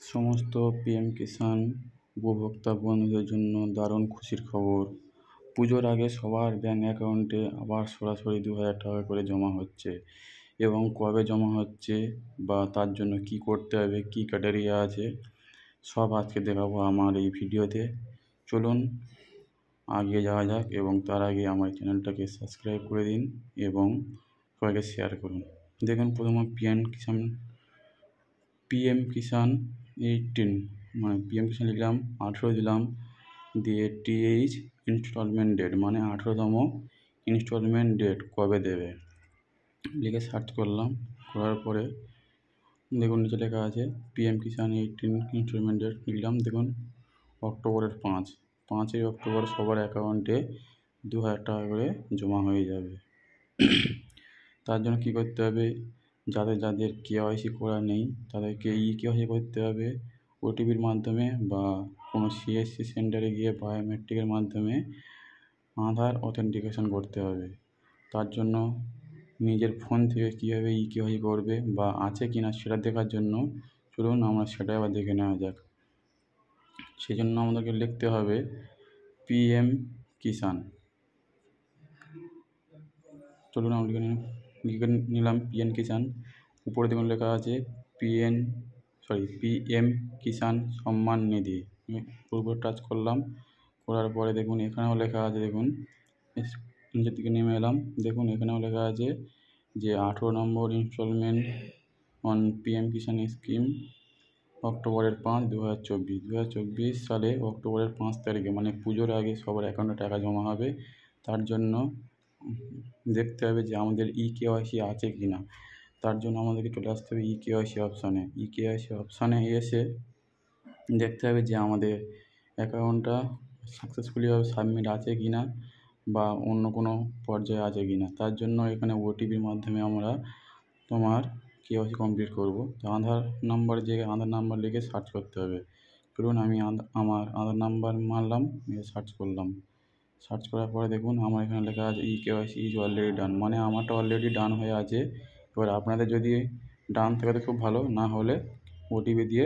সমস্ত পিএম কিষাণ উপভোক্তা বন্ধুদের জন্য দারুণ খুশির খবর। পুজোর আগে সবার ব্যাঙ্ক অ্যাকাউন্টে আবার সরাসরি 2000 টাকা করে জমা হচ্ছে এবং কবে জমা হচ্ছে বা তার জন্য কি করতে হবে, কি ক্রাইটেরিয়া আছে, সব আজকে দেখাবো আমার এই ভিডিওতে। চলুন আগে যাওয়া যাক এবং তার আগে আমার চ্যানেলটাকে সাবস্ক্রাইব করে দিন এবং সবাইকে শেয়ার করুন। দেখুন প্রথমে পিএম কিষাণ 18 মানে পিএম কিষাণ লিখলাম, 18 দিলাম, দিয়ে টিএইচ ইনস্টলমেন্ট ডেট মানে 18তম ইনস্টলমেন্ট ডেট কবে দেবে লিখে সার্চ করলাম। করার পরে দেখুন নিচে লেখা আছে পিএম কিষাণ 18 ইনস্টলমেন্ট ডেট লিখলাম। দেখুন অক্টোবরের 5ই অক্টোবর সবার অ্যাকাউন্টে 2000 টাকা করে জমা হয়ে যাবে। তার জন্য কী করতে হবে, যাদের কেওয়াইসি করা নেই তাদেরকে কেওয়াইসি করতে হবে ওটিপির মাধ্যমে বা কোনো সিএসসি সেন্টারে গিয়ে বায়োমেট্রিকের মাধ্যমে আধার অথেন্টিকেশন করতে হবে। তার জন্য নিজের ফোন থেকে কীভাবে কেওয়াইসি করবে বা আছে কি না সেটা দেখার জন্য চলুন আমরা সেটা আবার দেখে নেওয়া যাক। সেই জন্য আমাদেরকে লিখতে হবে পিএম কিষাণ। চলুন আমরা লিখে নিলাম পিএম কিষাণ। উপরে দেখুন লেখা আছে পিএম কিষাণ সম্মান নিধি। উপরে টাচ করলাম, করার পরে দেখুন এখানেও লেখা আছে, দেখুন নিচের দিকে নেমে এলাম, দেখুন এখানেও লেখা আছে যে 18 নম্বর instalment on PM Kisan scheme অক্টোবরের 5, 2024 সালে অক্টোবরের 5 তারিখে মানে পুজোর আগে সবার অ্যাকাউন্টে টাকা জমা হবে। তার জন্য দেখতে হবে যে আমাদের কেওয়াইসি আছে কি না। তার জন্য আমাদেরকে চলে আসতে হবে কেওয়াইসি অপশানে। কেওয়াইসি অপশানে এসে দেখতে হবে যে আমাদের অ্যাকাউন্টটা সাকসেসফুলিভাবে সাবমিট আছে কি না বা অন্য কোনো পর্যায়ে আছে কি না। তার জন্য এখানে ওটিপির মাধ্যমে আমরা তোমার কেওয়াইসি কমপ্লিট করব। তো আধার নাম্বার আধার নাম্বার লিখে সার্চ করতে হবে। চলুন আমি আমার আধার নাম্বার মারলাম, সার্চ করলাম। সার্চ করার পরে দেখুন আমার এখানে লেখা আছে কেওয়াইসি ইজ অলরেডি ডান, মানে আমারটা অলরেডি ডান হয়ে আছে। এবার আপনাদের যদি ডান থাকে তো খুব ভালো, না হলে ওটিপি দিয়ে